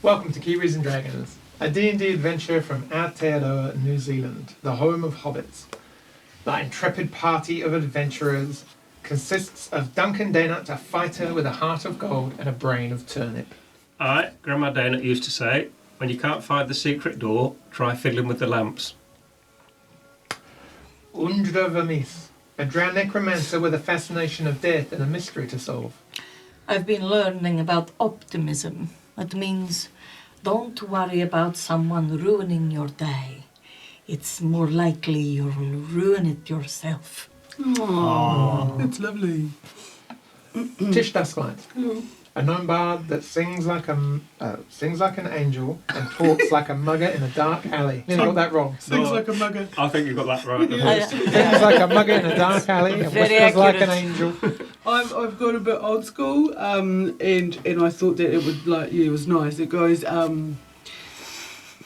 Welcome to Kiwis and Dragons, a D&D adventure from Aotearoa, New Zealand, the home of hobbits. The intrepid party of adventurers consists of Duncan Daynut, a fighter with a heart of gold and a brain of turnip. Aye, Grandma Daynut used to say, when you can't find the secret door, try fiddling with the lamps. Undra Vermis, a drowned necromancer with a fascination of death and a mystery to solve. I've been learning about optimism. It means don't worry about someone ruining your day. It's more likely you'll ruin it yourself. Aww, that's lovely. Tish Dusklight, a gnome bard that sings like an angel and talks like a mugger in a dark alley. Nearly got that wrong. Sings like a mugger. I think you got that right. Sings like a mugger in a dark alley and Very whispers like an accurate. angel. I've got a bit old school, and I thought that it would it was nice. It goes,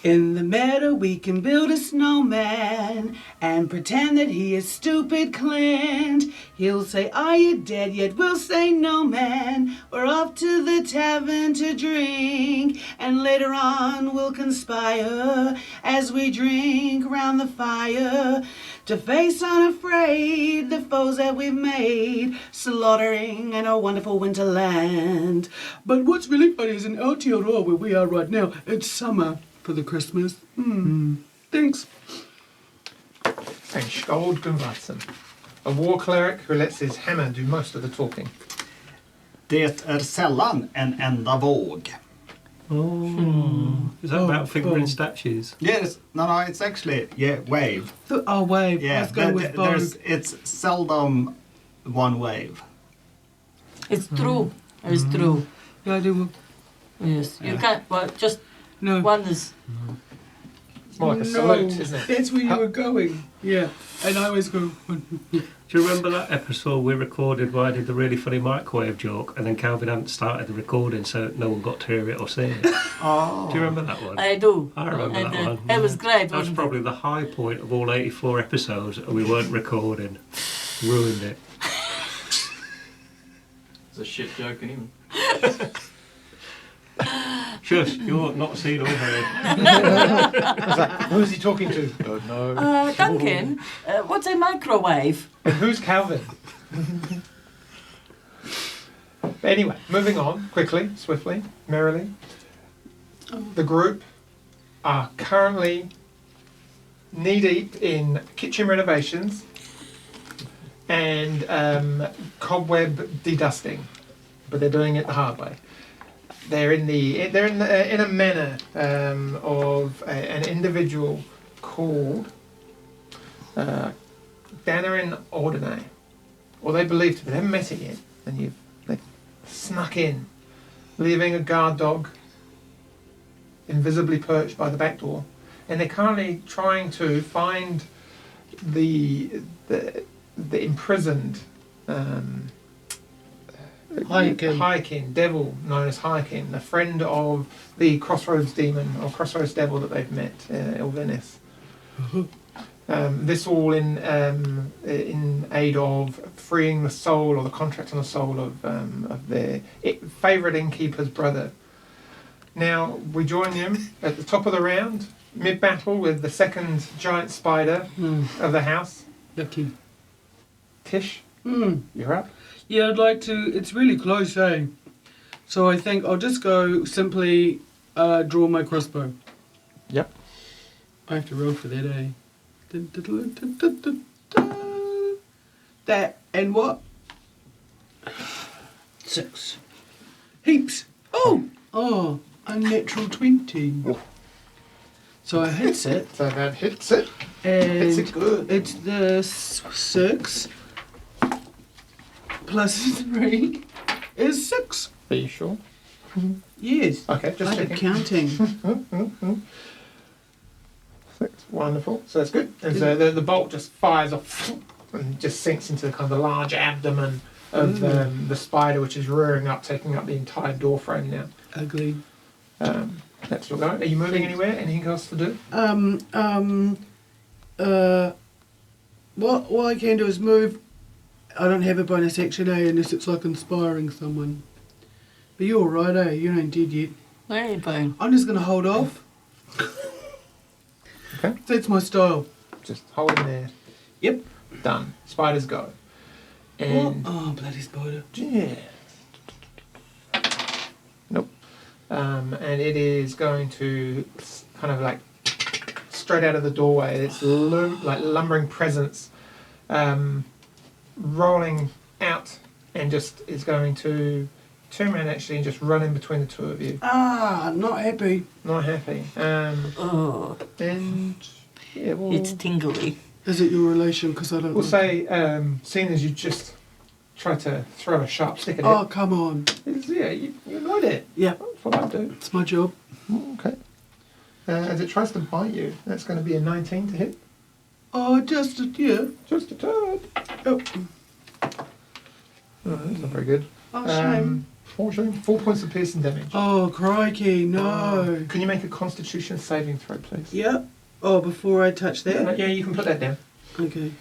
in the meadow we can build a snowman and pretend that he is stupid Clint. He'll say, are you dead yet? We'll say, no man. We're off to the tavern to drink, and later on we'll conspire as we drink round the fire to face unafraid the foes that we've made, slaughtering in a wonderful winter land. But what's really funny is in Aotearoa, where we are right now, it's summer for the Christmas. Thanks. And Skald Gunvarsson, a war cleric who lets his hammer do most of the talking. Det är sällan en enda våg. Is that about figuring statues? Yes, no, it's actually, wave. Oh, wave. Yeah, Let's go with both. it's seldom one wave. It's true. It's true. Yeah, I do. Yes. You can't. Well, just No. one is. It's more like a salute, isn't it? That's where you were going. Yeah. And I always go, Do you remember that episode we recorded where I did the really funny microwave joke and then Calvin hadn't started the recording so no one got to hear it or see it? Oh. Do you remember that one? I do. I remember And, that one. It was great. That was wasn't probably the high point of all 84 episodes and we weren't recording. Ruined it. It's a shit joke anyway. Shush, you're not seen or heard. I was like, who's he talking to? Don't know. Duncan, what's a microwave? And who's Calvin? Anyway, moving on quickly, swiftly, merrily. The group are currently knee-deep in kitchen renovations and cobweb dedusting, but they're doing it the hard way. They're in a manor of an individual called Danarin Ordine, or they believe to be. They haven't met it yet, and they've snuck in, leaving a guard dog invisibly perched by the back door, and they're currently trying to find the imprisoned Hiakin, devil known as Hiakin, a friend of the Crossroads demon or Crossroads devil that they've met, Ilvenis. This all in aid of freeing the soul or the contract on the soul of their favourite innkeeper's brother. Now we join him at the top of the round, mid-battle with the second giant spider of the house. lucky. Tish, you're up. Yeah, I'd like to. It's really close, eh? So I think I'll just go simply draw my crossbow. Yep. I have to roll for that, eh? That and what? 6. Heaps. Oh, a natural 20. Oh. So I hits it, So that hits it. Hits and it good. it's the 6 plus 3 is 6. Are you sure? Yes. Okay, just I'm checking. counting. 6. Wonderful. So that's good. And so the bolt just fires off and just sinks into the kind of the large abdomen of the spider, which is rearing up, taking up the entire door frame now. Ugly. That's still going. Are you moving anywhere? Anything else to do? What I can do is move. I don't have a bonus action, eh, unless it's like inspiring someone. But you're alright, eh? You ain't dead yet. Very fine. I'm just going to hold off. Okay. That's my style. Just hold in there. Yep. Done. Spiders go. And Oh, bloody spider. yeah. Nope. And it is going to kind of like straight out of the doorway. It's like lumbering presence, rolling out, and just is going to turn around actually and just run in between the two of you. Ah, not happy. Not happy. Oh, And yeah, it's tingly. Is it your relation? Because I don't we'll like say, seeing as you just tried to throw a sharp stick at Oh, it, come on. yeah, you annoyed it. Yeah, That's what I do. it's my job. Okay. As it tries to bite you, that's going to be a 19 to hit. Oh, just, yeah. Just a turd. Oh, Oh, that's not very good. oh shame. 4 points of piercing damage. Oh, crikey, no. Can you make a Constitution saving throw, please? Yeah. Oh, before I touch that? Yeah, you can put that down. Okay.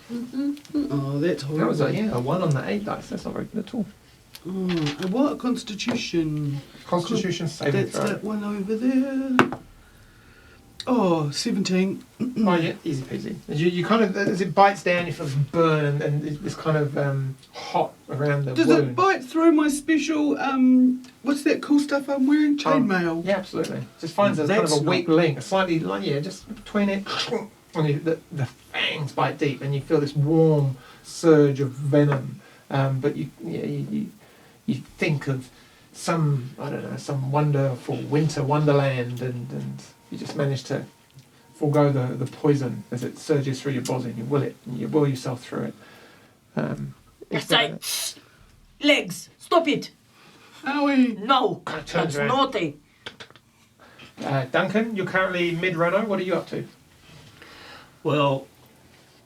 Oh, that's horrible. That was a 1 on the 8 dice. That's not very good at all. Oh, and what? Constitution. Constitution saving That's throw. that one over there. Oh, 17. Oh yeah, easy peasy. You kind of, as it bites down, you feel this burn and it's kind of hot around the Does wound. it bite through my special, what's that cool stuff I'm wearing? Chainmail. Yeah, absolutely. Just finds a kind of a That's weak link, a slightly, like, yeah, just between it, and the fangs bite deep, and you feel this warm surge of venom. But you think of some, I don't know, some wonderful winter wonderland, and you just manage to forego the poison as it surges through your body, and you will yourself through it. Yes, I... Legs, stop it. Owie. No, Kind of turns that's around. naughty. Duncan, you're currently mid-runner. What are you up to? Well,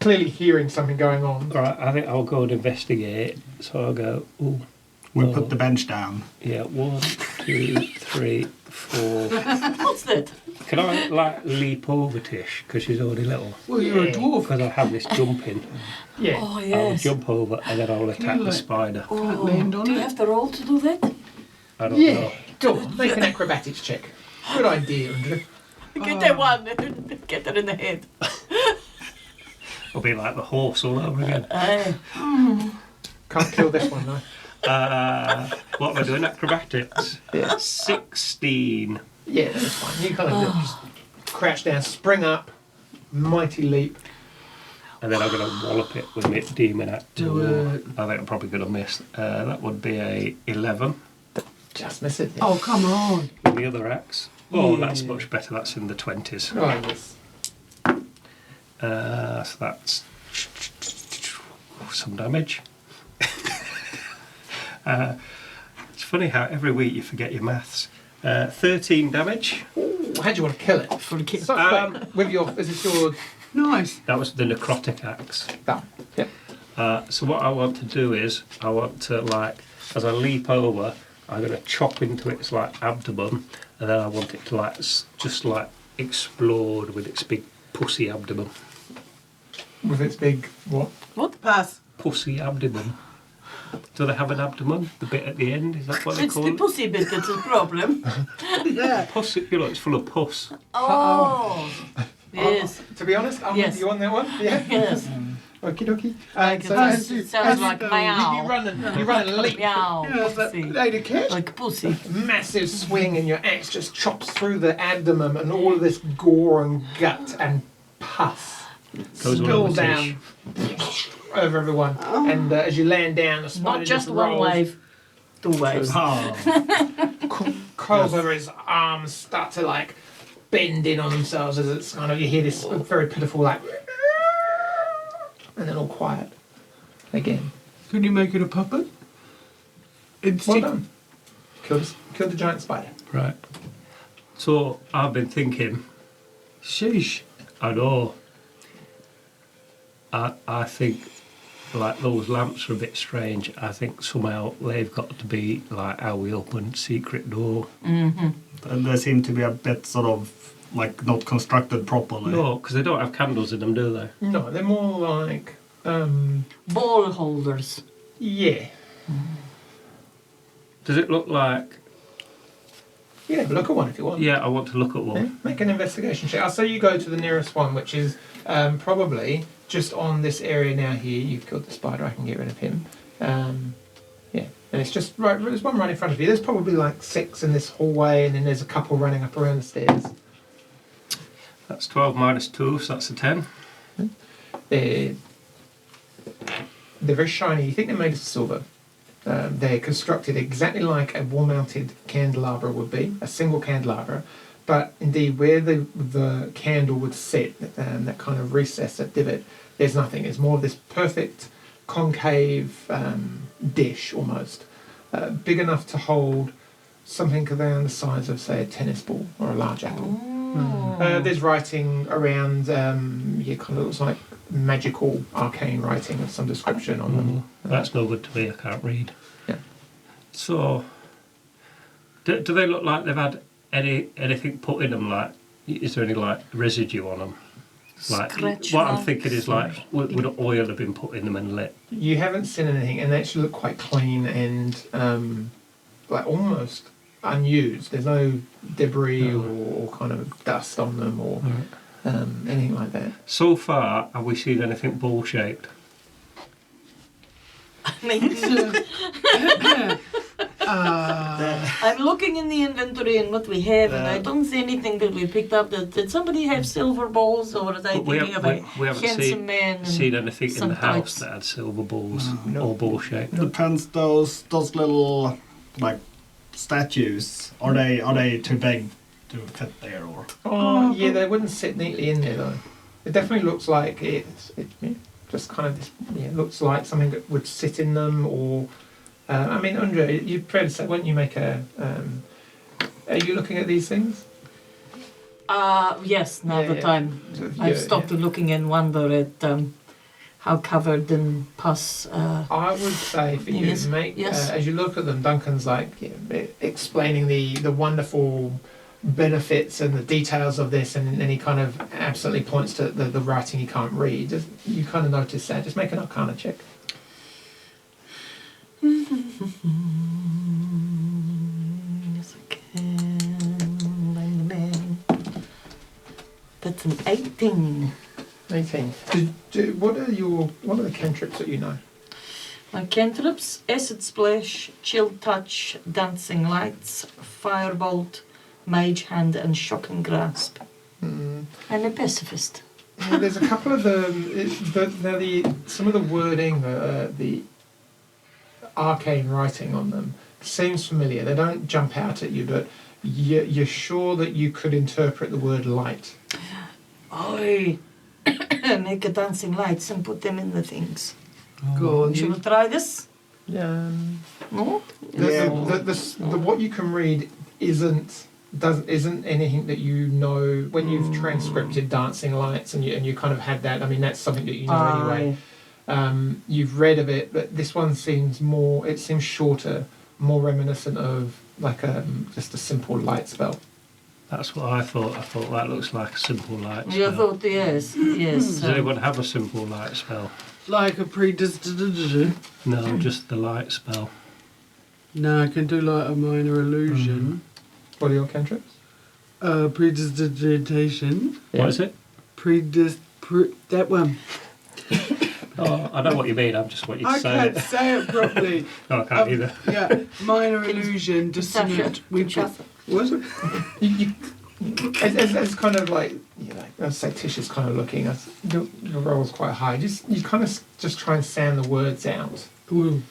Clearly hearing something going on. right, I think I'll go and investigate. So I'll go, ooh, We Oh. put the bench down. yeah, 1, 2, 3, 4. What's that? Can I, like, leap over Tish, because she's already little? Well, you're a Yeah. dwarf. Because I have this jumping. Yeah. Oh, I'll yes. jump over and then I'll attack the like- spider. Can't land on Do you it. have to roll to do that? I don't Yeah. know. Go on, make an acrobatics check. Good idea, Andrew. Get that one. Get her in the head. It'll be like the horse all over again. Can't kill this one though. What am I doing? Acrobatics. Yeah. 16. Yeah, that's fine. You kind of just crouch down, spring up, mighty leap. And then I'm going to wallop it with my demon axe. Do it. I think I'm probably going to miss. That would be a 11 Just miss it. Oh, come on. with the other axe. Oh, Yeah. that's much better. That's in the 20s. Right, yes. So that's some damage. It's funny how every week you forget your maths. 13 damage. Ooh, how do you want to kill it? For the kids. So, with your, is it your Nice. That was the necrotic axe. that? Yep. So what I want to do is, I want to, like, as I leap over, I'm going to chop into its, like, abdomen, and then I want it to, like, just, like, explode with its big pussy abdomen. With its big what? Pass. Pussy abdomen. Do they have an abdomen? The bit at the end? Is that what they It's call the it? pussy bit that's the problem. Yeah. Pussy, you know, it's full of pus. Oh. Yes. To be honest, I'm Yes. with you on that one. Yeah. Yes. Okie dokie. Like So pussy. as you, It sounds like you meow. run and leap. Meow. Yeah, it's like, Pussy. lady cat. Like pussy. Massive swing, and your axe just chops through the abdomen, and all of this gore and gut and pus Goes all spills over down over everyone. And as you land down, the spider Not just one rolls, wave. 2 waves. Oh, curls over his arms, start to like bend in on themselves as it's kind of, you hear this very pitiful like, and then all quiet again. Can you make it a puppet? Well Instead. done. Killed the giant spider. Right. So, I've been thinking, Sheesh. I know, I think, like, those lamps are a bit strange. I think somehow they've got to be like how we open secret door. they seem to be a bit sort of like not constructed properly. No, because they don't have candles in them, do they? No, they're more like, Ball holders. yeah. Does it look like You can have a look at one if you want. Yeah, I want to look at Yeah, one. make an investigation check. I'll say you go to the nearest one, which is probably just on this area now here. You've killed the spider, I can get rid of him. Yeah, and it's just right, there's one right in front of you. There's probably like 6 in this hallway, and then there's a couple running up around the stairs. That's 12 minus 2, so that's a 10. They're very shiny. You think they're made of silver. They're constructed exactly like a wall-mounted candelabra would be, a single candelabra. But indeed, where the candle would sit, that kind of recess, that divot, there's nothing. It's more of this perfect concave dish almost, big enough to hold something around the size of, say, a tennis ball or a large apple. There's writing around, kind of looks like magical, arcane writing of some description on them. That's no good to me, I can't read. Yeah. So, do they look like they've had anything put in them? Like, is there any like residue on them? Like, Scratch what I'm marks. thinking is like, would oil have been put in them and lit? You haven't seen anything, and they actually look quite clean and like almost unused. There's no debris or kind of dust on them or anything like that. So far, have we seen anything ball-shaped? I mean, I'm looking in the inventory and what we have, and I don't see anything that we picked up. Did somebody have silver balls, or was I But we thinking of a we haven't handsome man? and seen anything in some the house pipes? that had silver balls No. or ball-shaped. Depends. Those little like statues. Are they too big to fit there or? Oh, yeah, they wouldn't sit neatly in there though. It definitely looks like just kind of this. Yeah, it looks like something that would sit in them, or I mean, Andre, you'd probably say, why don't you make a? Are you looking at these things? Yes, now Yeah, that yeah. I've Yeah, stopped looking and wonder at how covered in pus. I would say for you, Yes, make yes. as you look at them, Duncan's like explaining the wonderful benefits and the details of this, and then he kind of absolutely points to the writing he can't read. You kind of notice that. Just make an Arcana check. Yes, I can. I'm the man. That's an 18. 18. What are the cantrips that you know? My cantrips: acid splash, chill touch, dancing lights, firebolt, mage hand, and shocking grasp. I'm a pacifist. Yeah, there's a couple of some of the wording, the arcane writing on them seems familiar. They don't jump out at you, but you're sure that you could interpret the word light. Oi! Make a dancing lights and put them in the things. Go on, Should we you. try this? Yeah. No? The what you can read isn't anything that you know when you've transcripted dancing lights and you kind of had that. I mean, that's something that you know anyway. You've read of it, but this one seems more. It seems shorter, more reminiscent of like just a simple light spell. That's what I thought. I thought that looks like a simple light You spell. thought yes, yes. Does anyone have a simple light spell? Like a No, just the light spell. No, I can do like a minor illusion. What are your cantrips? Prestidigitation. What is it? That one. Oh, I know what you mean. I just want you to I say can't it. say it properly. No, I can't either. Yeah, minor illusion, dissonant. What? As kind of like, as say Tish is kind of looking, your roll's quite high. You kind of just try and sound the words out. Ooh.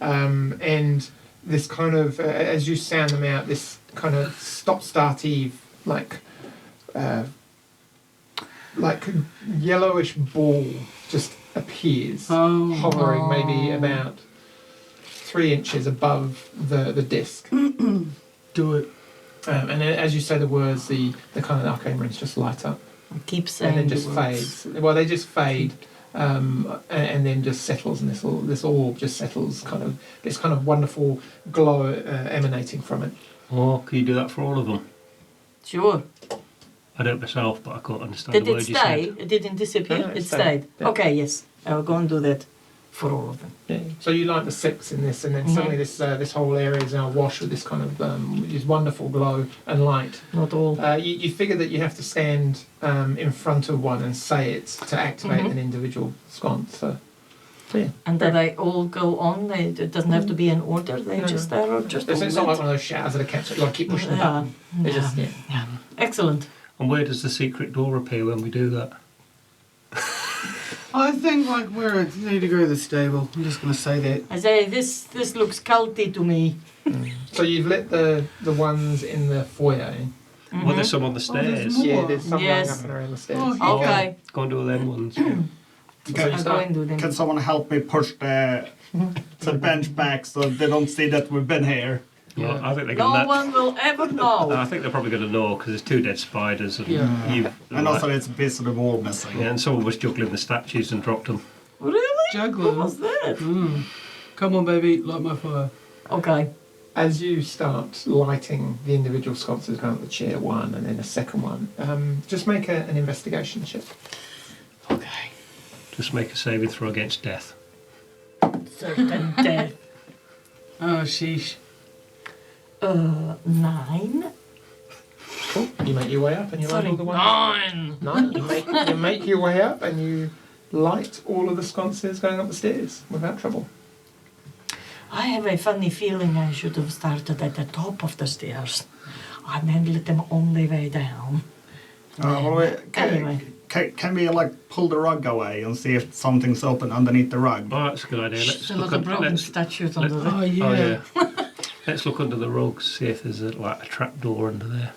And this kind of, as you sound them out, this kind of stop-starty, like yellowish ball just appears, hovering maybe about 3 inches above the disc. Do it. And then as you say the words, the kind of arcane runes just light up. Keep saying And then the just words. fades. Well, they just fade, and then just settles, and this orb just settles. This kind of wonderful glow emanating from it. Oh, can you do that for all of them? Sure. I don't myself, but I can't understand Did the it word you stay? said. It didn't disappear? No, it it stayed. stayed. Yeah. Okay, yes. I will go and do that. for all of them. Yeah. So you light the 6 in this, and then suddenly this whole area is now awash with this kind of this wonderful glow and light. Not all. You figure that you have to stand in front of one and say it to activate an individual sconce. So yeah. And then they all go on. It doesn't have to be in order. They just are just. It's not like one of those showers that are catch. Like keep pushing the button. It's just yeah. Excellent. And where does the secret door appear when we do that? I think like we need to go to the stable. I'm just going to say that. I say this looks culty to me. So you've lit the ones in the foyer. Well, there's some on the stairs. more. Yeah, there's some Yes. going up and around the stairs. Oh, Okay. Go and do them ones. So you I'll go start. and do them. Can someone help me push the bench back so they don't see that we've been here? Well, I think they're No gonna. one will ever know. I think they're probably going to know because there's 2 dead spiders and And also it's a piece of the wall missing. yeah, and someone was juggling the statues and dropped them. Really? Juggling. What was that? Come on, baby, light my fire. Okay. As you start lighting the individual sconces going up the chair 1 and then a second one, just make an investigation check. Okay. Just make a saving throw against death. Certain death. Oh, sheesh. 9. Cool. You make your way up and you light Sorry, all the ones. 9. 9. You make your way up and you light all of the sconces going up the stairs without trouble. I have a funny feeling I should have started at the top of the stairs and then let them on their way down. Anyway. Can we like pull the rug away and see if something's open underneath the rug? Oh, that's a good idea. Let's There's a look lot of broken let's, statues under there. Oh, yeah. oh, yeah. Let's look under the rugs, see if there's like a trap door under there.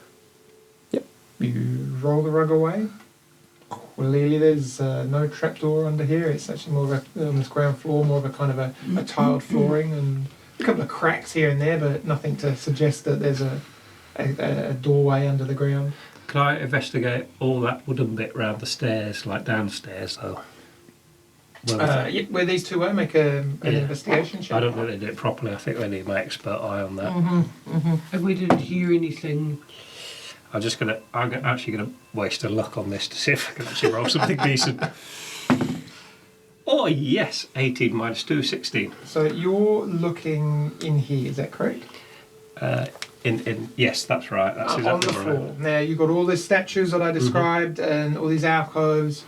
You roll the rug away. Clearly there's no trapdoor under here. It's actually more of on this ground floor, more of a kind of a tiled flooring and a couple of cracks here and there, but nothing to suggest that there's a doorway under the ground. Can I investigate all that wooden bit round the stairs, like downstairs though? Where these two were, make an investigation check. I don't think they did it properly. I think they need my expert eye on that. If we didn't hear anything. I'm actually gonna waste a luck on this to see if I can actually roll something decent. Oh yes, 18 minus 2, 16. So you're looking in here, is that correct? Yes, that's right. That's On exactly the right. floor. Now you've got all these statues that I described and all these alcoves.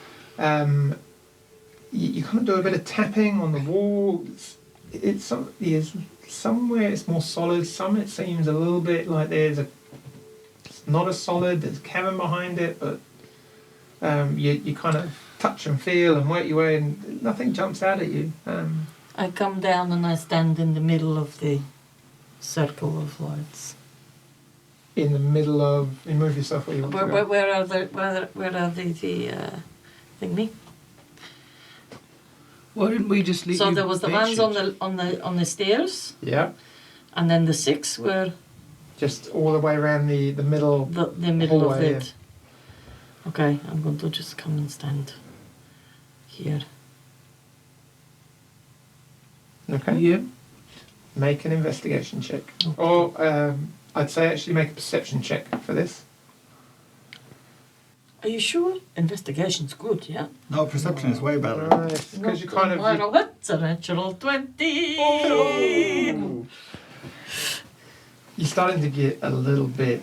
You kind of do a bit of tapping on the walls. It's somewhere it's more solid. Some it seems a little bit like it's not as solid. There's a cavern behind it, but you kind of touch and feel and work your way, and nothing jumps out at you. I come down and I stand in the middle of the circle of lights. In the middle of, you move yourself where you want to go. Where are the thingy? Why didn't we just leave So you there was the benches? ones on the stairs, Yeah, and then the 6 were just all the way around the middle. the middle of Hallway, it. Okay, I'm going to just come and stand here. Okay. Yep. Make an investigation check, or I'd say actually make a perception check for this. Are you sure? Investigation's good, yeah? No, perception is way better. Because you kind of. Well, that's a natural 20! You're starting to get a little bit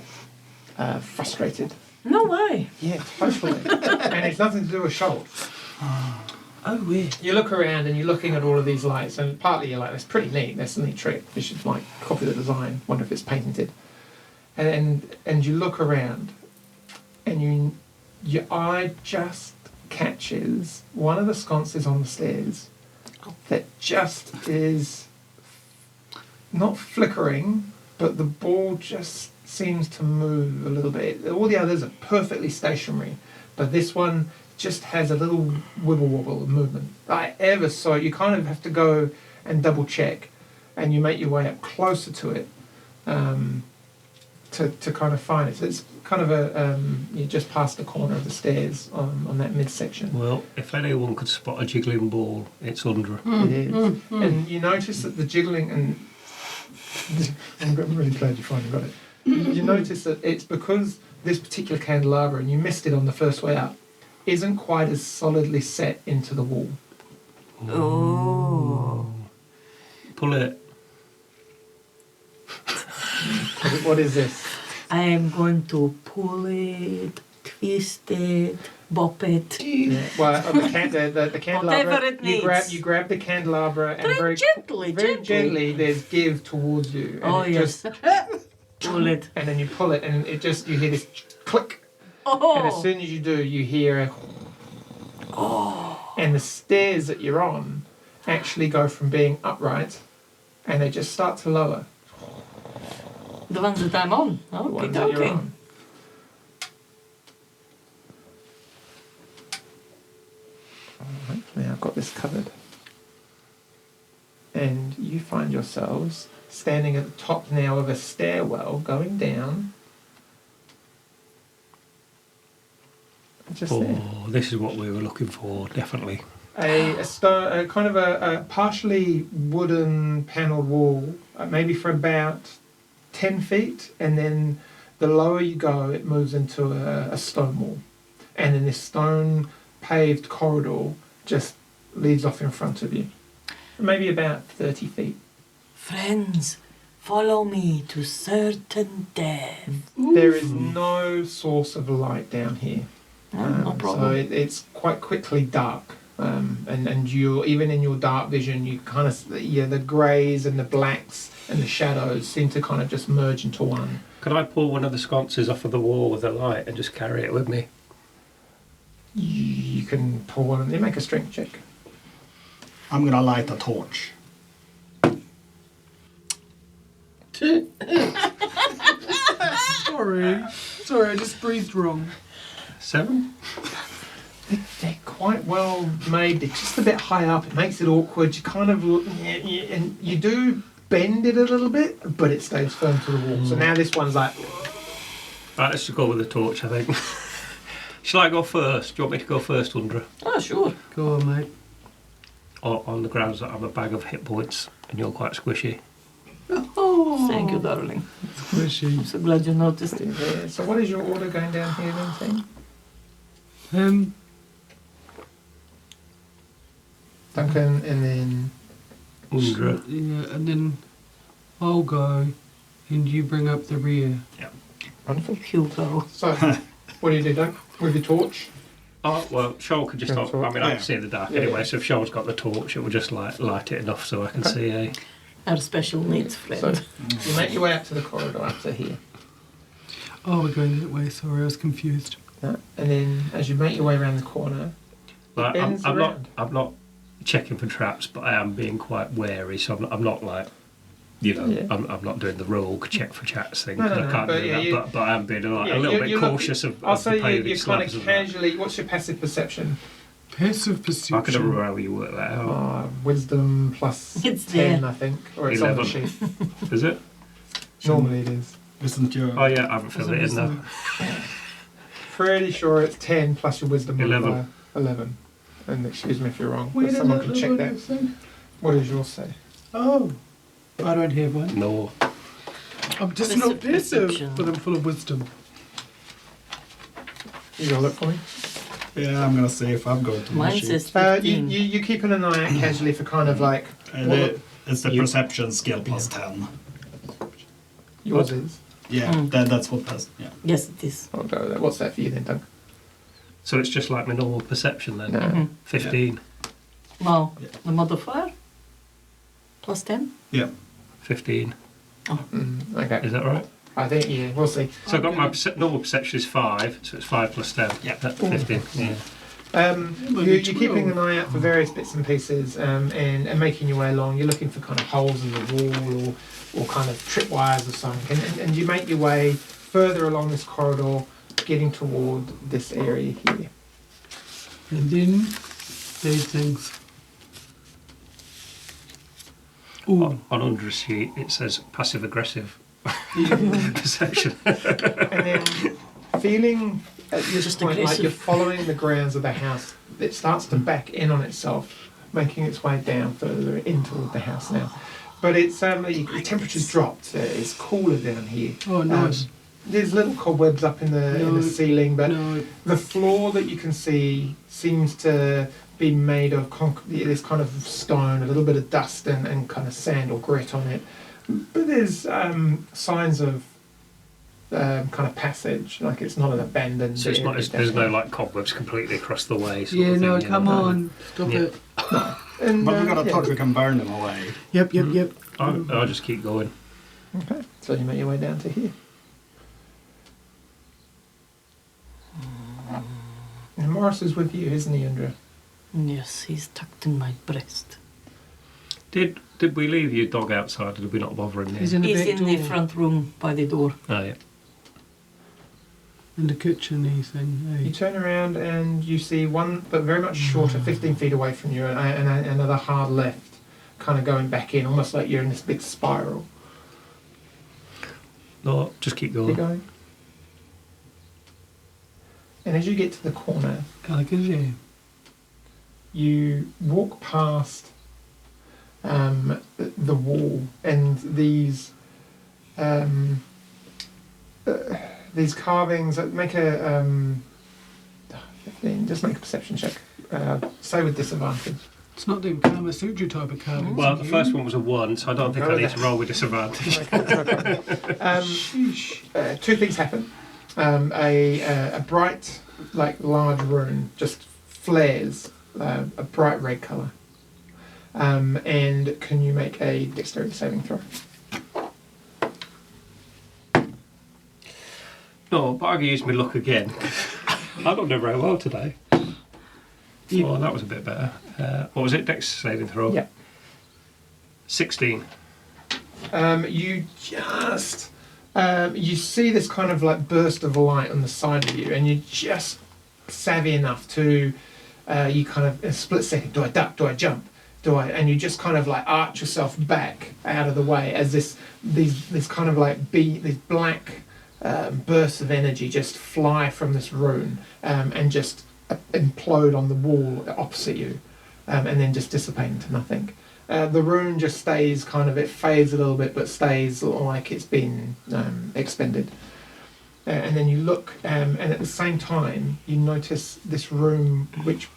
frustrated. No way! Yeah, totally. And it's nothing to do with Schultz. Oh, weird. You look around and you're looking at all of these lights, and partly you're like, that's pretty neat, that's a neat trick. You should like copy the design, wonder if it's patented. And you look around, and your eye just catches one of the sconces on the stairs that just is not flickering, but the ball just seems to move a little bit. All the others are perfectly stationary, but this one just has a little wibble wobble of movement. Ever so, you kind of have to go and double check, and you make your way up closer to it to kind of find it. So it's kind of you just past the corner of the stairs on that midsection. Well, if anyone could spot a jiggling ball, it's under. It is. And you notice that the jiggling, and I'm really glad you finally got it. You notice that it's because this particular candelabra, and you missed it on the first way up, isn't quite as solidly set into the wall. Oh. Pull it. What is this? I am going to pull it, twist it, bop it. Yeah. Well, the candelabra. Whatever it needs. You grab the candelabra and very Gently. gently. There's give towards you. And Oh, it yes. Just, Pull it. and then you pull it, and it just you hear this click. Oh. And as soon as you do, you hear a. And the stairs that you're on actually go from being upright, and they just start to lower. The ones that I'm on. The Okay, ones that you're okay. on. Hopefully I've got this covered. And you find yourselves standing at the top now of a stairwell going down. Just there. Oh, this is what we were looking for, definitely. A kind of a partially wooden panelled wall, maybe for about 10 feet, and then the lower you go, it moves into a stone wall. And then this stone paved corridor just leads off in front of you. Maybe about 30 feet. Friends, follow me to certain death. There is no source of light down here. No problem. So it's quite quickly dark. And you, even in your dark vision, you kind of, the greys and the blacks and the shadows seem to kind of just merge into one. Could I pull one of the sconces off of the wall with a light and just carry it with me? You can pull one and you make a strength check. I'm gonna light a torch. Sorry, I just breathed wrong. 7? They're quite well made. They're just a bit high up. It makes it awkward. You kind of and you do bend it a little bit, but it stays firm to the wall. So now this one's like. Right, let's just go with the torch, I think. Shall I go first? Do you want me to go first, Undra? Oh, sure. Go on, mate. Or on the grounds that I'm a bag of hit points and you're quite squishy. Oh, Thank you, darling. Squishy. I'm so glad you noticed it. Yeah. So what is your order going down here then, Tim? Duncan and then. Undra. Yeah, and then I'll go, and you bring up the rear. Wonderful. Hugo. So, what do you do, Duncan? With your torch? Oh, well, Shoal could just Yeah, I mean, I yeah. can see in the dark Yeah, anyway, yeah. so if Shoal's got the torch, it will just light it enough so I can see Our special needs friend. So, you make your way up to the corridor up to here. Oh, we're going that way. Sorry, I was confused. And then as you make your way around the corner, Like, it I'm bends not around. I'm not checking for traps, but I am being quite wary, so I'm not like, Yeah. I'm not doing the rogue check for chats thing. No, 'cause no, I can't but do yeah, that, you- but I am being like, Yeah, a little you- bit you're cautious of I'll the say paving you're kind of slabs and that. casually. What's your passive perception? Passive I can perception. remember how you work that out. Wisdom plus It's 10, there. I think, or it's on the 11. sheet. Is it? Normally it is. Isn't your Oh yeah, I haven't filled it in though. Pretty sure it's 10 plus your wisdom 11. modifier. 11. And excuse me if you're wrong, Wait but a someone minute, can check what that. did you say? What does yours say? Oh, I don't have one. No. I'm just Passive not passive, perception. but I'm full of wisdom. You gonna look for me? Yeah, I'm gonna see if I'm going to my Mine sheet. says You 15. you keeping an eye out casually for kind of like It's the You- perception skill plus 10. yours is. Yeah, Mm. that's what does. Yeah. Yes, it is. I'll go with that. What's that for you then, Doug? So it's just like my normal perception then. No. Mhm. 15. Now, Yeah. the modifier? Plus 10? Yeah. 15. Okay. Is that right? I think yeah. We'll see. So I've got my normal perception is 5, so it's 5 plus 10. Yeah. 15. Yeah. You're keeping an eye out for various bits and pieces, and making your way along. You're looking for kind of holes in the wall or kind of tripwires or something, and you make your way further along this corridor, getting toward this area here. And then these things. Ooh, On Undra's sheet, it says passive aggressive perception. And then feeling at this Just point like aggressive. you're following the grounds of the house, it starts to back in on itself, making its way down further in toward the house now. But it's the temperature's dropped. It's cooler down here. oh, nice. There's little cobwebs up in the No, ceiling, but no, the floor that you can see seems to be made of this kind of stone, a little bit of dust and kind of sand or grit on it. But there's signs of kind of passage, like it's not an abandoned. So it's not, area there's down no like cobwebs completely across the way. Sort Yeah, of thing, no, you come know? on. Stop Yeah. it. And, But we got a yeah. torch, we can burn them away. Yep, yep, yep. I'll just keep going. Okay, so you make your way down to here. And Morris is with you, isn't he, Andrea? Yes, he's tucked in my breast. Did we leave your dog outside? Or did we not bother him there? He's in the He's big in the door. front room by the door. Oh yeah. In the kitchen, he's saying, You hey. turn around and you see one, but very much shorter, 15 feet away from you, and another hard left, kind of going back in, almost like you're in this big spiral. No, just keep Keep going. going. And as you get to the corner, Alakazam. you walk past the wall, and these carvings that make a 15. Just make a perception check. Say with disadvantage. It's not them Kama Sutra type of carvings. Well, the first one was a 1, so I don't think Go I need with to that. roll with disadvantage. Sheesh. Two things happen. A bright, like large rune just flares a bright red colour. And can you make a dexterity saving throw? No, but I can use my luck again. I don't do very well today. Oh, that was a bit better. What was it? Dex saving throw? Yeah. 16. You just you see this kind of like burst of light on the side of you, and you're just savvy enough to you kind of in a split second, do I duck, do I jump, do I, and you just kind of like arch yourself back out of the way as these kind of like these black bursts of energy just fly from this rune and just implode on the wall opposite you, and then just dissipate into nothing. The rune just stays kind of, it fades a little bit, but stays like it's been expended. And then you look, and at the same time, you notice this room, which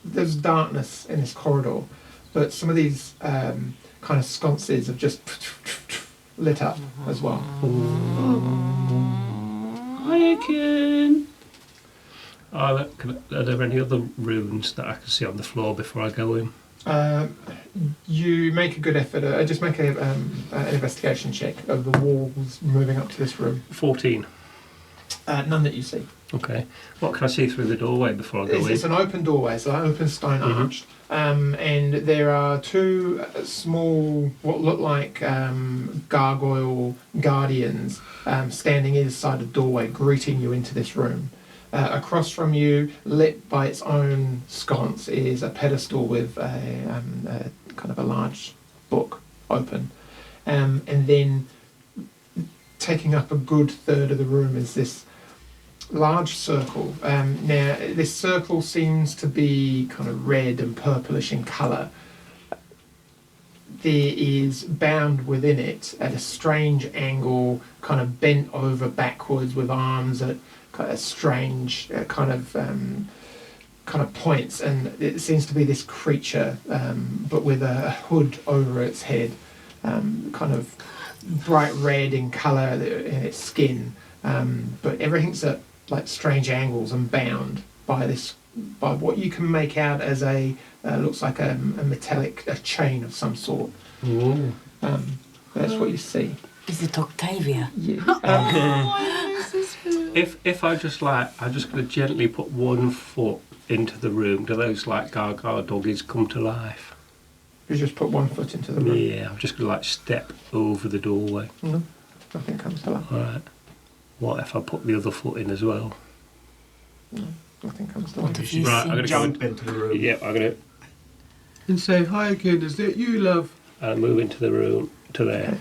there's darkness in this corridor, but some of these kind of sconces have just lit up as well. Hiakin. Are there any other runes that I can see on the floor before I go in? You make a good effort. Just make an investigation check of the walls moving up to this room. 14. None that you see. Okay. What can I see through the doorway before I go It's in? an open doorway, so an open stone Mhm. arched, and there are two small, what look like gargoyle guardians standing either side of the doorway, greeting you into this room. Across from you, lit by its own sconce, is a pedestal with a kind of a large book open, and then taking up a good third of the room is this large circle. Now, this circle seems to be kind of red and purplish in colour. There is bound within it at a strange angle, kind of bent over backwards with arms at kind of strange kind of points, and it seems to be this creature, but with a hood over its head, kind of bright red in colour in its skin, but everything's at like strange angles and bound by what you can make out as a looks like a metallic chain of some sort. Ooh. That's what you see. Is it Octavia? Yeah. If I just I'm just going to gently put one foot into the room, do those like gargoyle doggies come to life? You just put one foot into the room. Yeah, I'm just going to step over the doorway. No, nothing comes to life. Alright. What if I put the other foot in as well? No, nothing comes to What life. if you Right, see? I'm going to Jump into the room. Yeah, I'm going to And say, Hiakin, is that you, love? move into the room to there.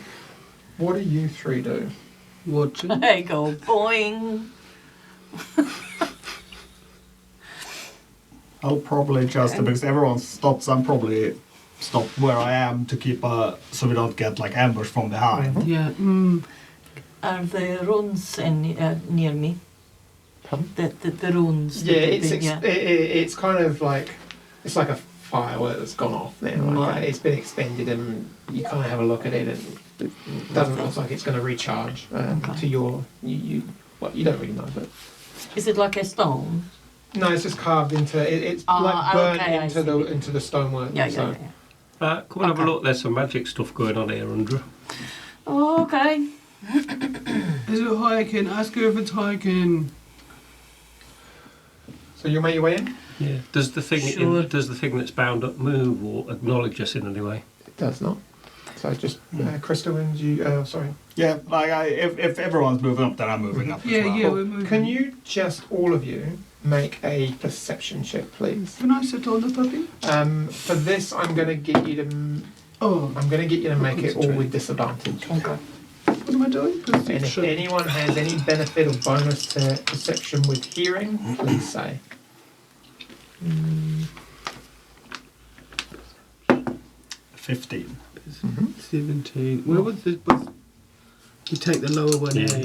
What do you three do? Watching. I go boing. I'll probably just, because everyone stops, I'm probably stop where I am to keep so we don't get like ambushed from behind. Yeah. Are the runes near me? Pardon? The runes. Yeah, yeah. it's kind of like it's like a firework that's gone off now. Like, Right. it's been expended, and you kind of have a look at it, and it doesn't look like it's going to recharge Okay. to your well, you don't really know, but Is it like a stone? no, it's just carved into it. It's Ah, like burnt okay, I into the stonework. Yeah, yeah, so. yeah. Come and have a Okay. look. There's some magic stuff going on here, Andrew. Oh, okay. Is it hiking? Ask her if it's hiking. So you'll make your way in? Yeah. Does the thing Sure. does the thing that's bound up move or acknowledge us in any way? It does not. So just Crystal and you. Sorry. Yeah, like if everyone's moving up, then I'm moving up. Yeah, as well. yeah, we're moving. Can you just all of you make a perception check, please? Can I sit on the puppy? For this, I'm going to get you to. Oh, I'm going to get you to make it all with disadvantage. Okay. what am I doing? And if anyone has any benefit or bonus to perception with hearing, please say. 15. 17. Where was this? You take the lower one, Yeah.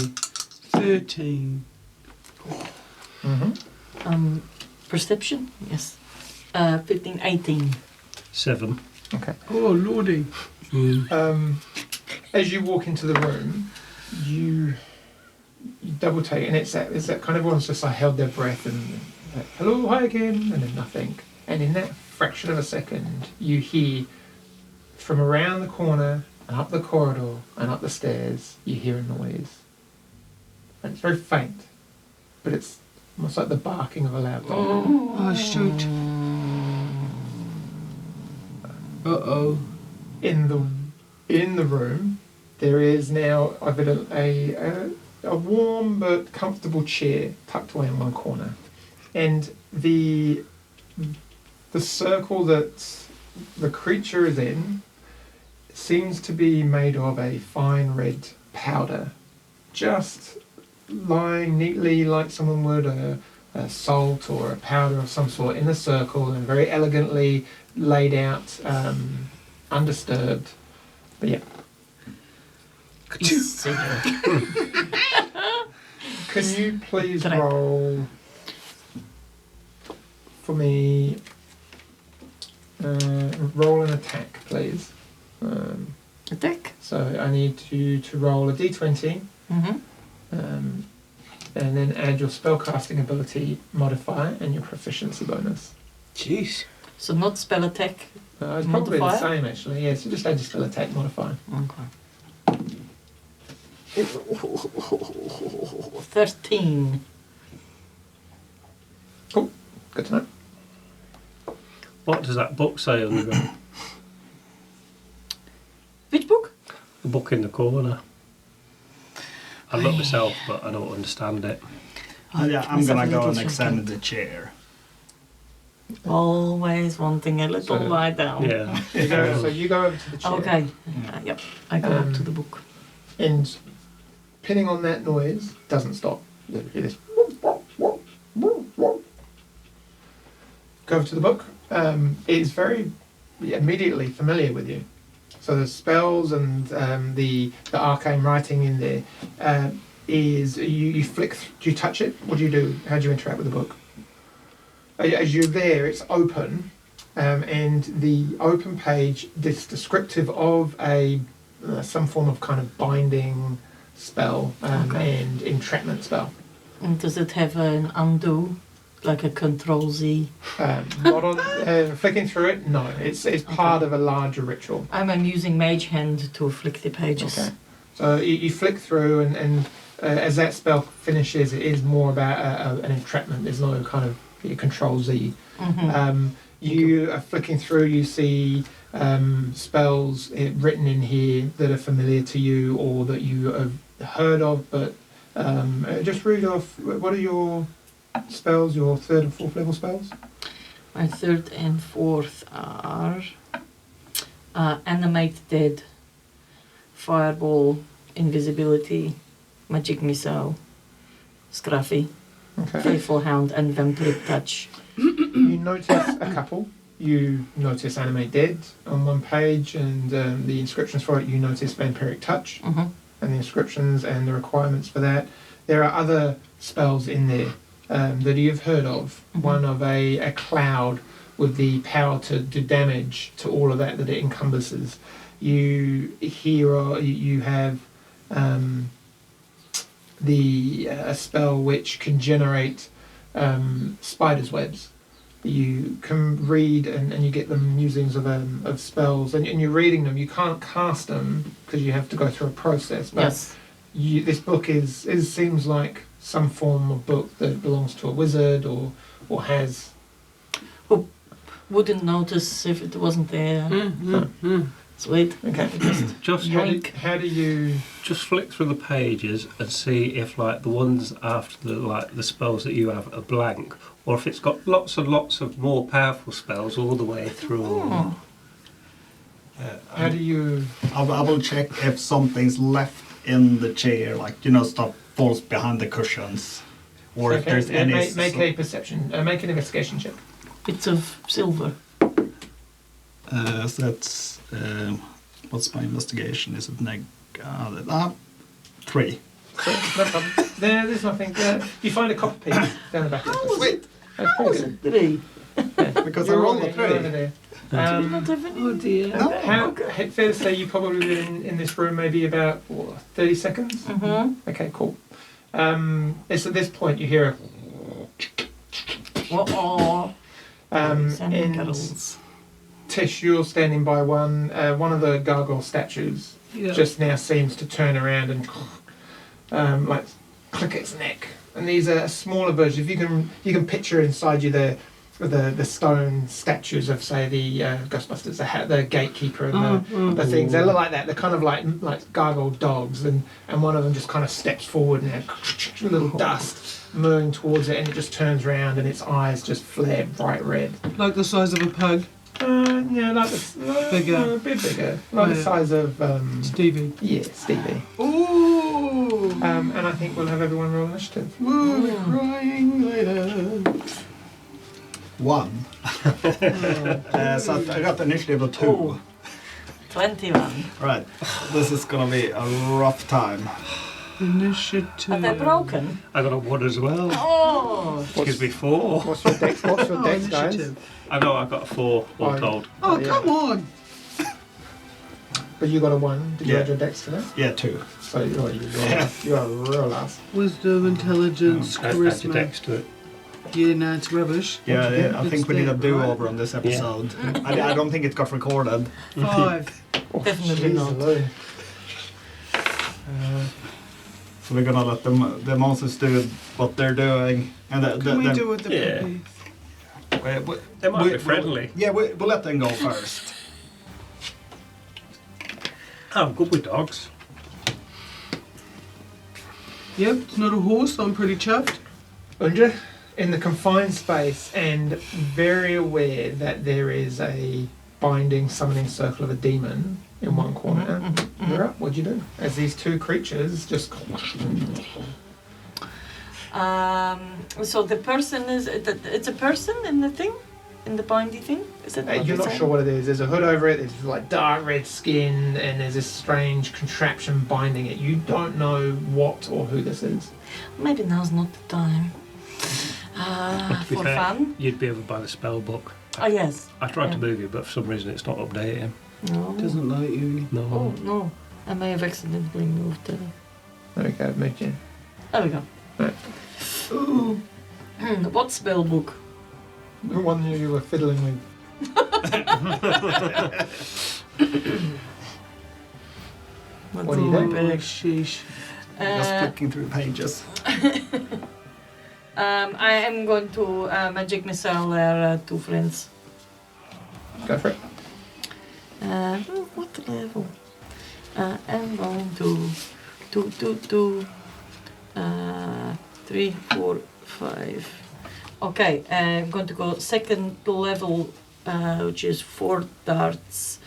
13. Perception? Yes. 15, 18. 7. Okay. Oh, lordy. As you walk into the room, you double take, and it's that kind of everyone's just like held their breath and like, hello, hi again, and then nothing. And in that fraction of a second, you hear from around the corner and up the corridor and up the stairs, you hear a noise. And it's very faint, but it's almost like the barking of a loud dog. Oh, shoot. Uh-oh. In the room, there is now evidently a warm but comfortable chair tucked away in one corner, and the circle that the creature is in seems to be made of a fine red powder, just lying neatly like someone would a salt or a powder of some sort in a circle, and very elegantly laid out, undisturbed. But yeah. Can you please Correct. roll for me? Roll an attack, please. Attack? So I need you to roll a d20, Mm-hmm. and then add your spellcasting ability modifier and your proficiency bonus. Jeez. So not spell attack. It's probably the Modifier? same actually. Yeah, so just add your spell attack modifier. Okay. 13. Cool. Good to know. What does that book say, Andrew? Which book? The book in the corner. I look myself, but I don't understand it. Yeah, I'm gonna go and examine the chair. Always wanting a little So- lie down. Yeah. So you go over to the chair. Okay. Yep. I go up to the book. And pinning on that noise doesn't stop. You hear this. Go over to the book. It's very immediately familiar with you. So the spells and the arcane writing in there is you flick. Do you touch it? What do you do? How do you interact with the book? As you're there, it's open, and the open page is descriptive of a some form of kind of binding spell Okay. and entrapment spell. And does it have an undo? Like a Control Z? Not on flicking through it. No, it's part of a larger ritual. I'm using Mage Hand to flick the pages. Okay. So you flick through, and as that spell finishes, it is more about an entrapment. There's no kind of Control Z. Mm-hmm. You are flicking through, you see spells written in here that are familiar to you or that you have heard of, but just read off, what are your spells, your 3rd and 4th level spells? My 3rd and 4th are Animate Dead, Fireball, Invisibility, Magic Missile, Scruffy, Okay. Faithful Hound, and Vampiric Touch. You notice a couple. You notice Animate Dead on one page, and the inscriptions for it, you notice Vampiric Touch, Mm-hmm. and the inscriptions and the requirements for that. There are other spells in there that you've heard of. Mhm. One of a cloud with the power to do damage to all of that it encompasses. You have a spell which can generate spiders' webs. You can read and you get the musings of spells, and you're reading them. You can't cast them because you have to go through a process. But Yes. this book seems like some form of book that belongs to a wizard or has. Wouldn't notice if it wasn't there. Sweet. Okay. Just How do you? just flick through the pages and see if like the ones after the spells that you have are blank, or if it's got lots and lots of more powerful spells all the way through. Oh. How do you? I will check if something's left in the chair, like stuff falls behind the cushions, or if there's any. Make a perception. Make an investigation check. Bits of silver. So that's what's my investigation? Is it 3? So, no problem. There's nothing. You find a copper piece down the back. Sweet, That's pretty good. 3. because I You're rolled over a there, you're over 3. there. Do you not have any? Oh dear. Fair to say you probably been in this room maybe about 30 seconds? Mm-hmm. Okay, cool. It's at this point you hear Uh-oh. Sanding and kettles. Tish, you're standing by one of the gargoyle statues just now seems to turn around and like click its neck. And these are smaller versions. If you can picture inside you the stone statues of, say, the Ghostbusters, the gatekeeper and the things. They look like that. They're kind of like gargoyle dogs, and one of them just kind of steps forward and a little dust moving towards it, and it just turns around and its eyes just flare bright red. Like the size of a pug. Yeah, like Bigger. a bit bigger, like the size of Stevie. Yeah, Stevie. Ooh. And I think we'll have everyone roll initiative. We'll be crying later. 1. So I got the initiative of 2. Oh. 21. Right, this is gonna be a rough time. Initiative. Are they broken? I got a 1 as well. Oh. Which gives me 4. What's your dex? What's your dex, guys? Initiative. I know I got a 4 all Fine. told. Oh, Yeah. come on. But you got a 1. Did you Yeah. add your dex to that? Yeah, 2. So you are real last. Wisdom, intelligence, Add your charisma. dex to it. Yeah, no, it's rubbish. Yeah, I think we need a It's there, do-over on this episode. I don't think it got recorded. 5. Definitely Jeez, not. Lord. So we're gonna let the monsters do what they're doing, and Can we do with the Yeah. puppies? They might be friendly. We'll let them go first. I'm good with dogs. Yep, it's not a horse, I'm pretty chuffed. Undra, in the confined space and very aware that there is a binding summoning circle of a demon in one corner, you're up. What'd you do? As these two creatures just... So the person is... It's a person in the thing? In the bindy thing? Is it what You're you're not sure what it is. There's a hood over it, there's like dark red skin, and there's this strange contraption binding it. You don't know what or who this is. Maybe now's not the time. To be For fair, fun? you'd be able to buy the spell book. Oh, yes. I tried to Yeah. move it, but for some reason it's not updating. No. Doesn't like you. No. Oh, no. I may have accidentally moved it. There we go, moved you. There we go. Right. Ooh. What spell book? The one you were fiddling with. What's What do you in do? my Oh, bag? sheesh. Just Uh, flicking through pages. I am going to magic missile their 2 friends. Go for it. What level? I'm going to 3, 4, 5. Okay, I'm going to go second level, which is 4 darts.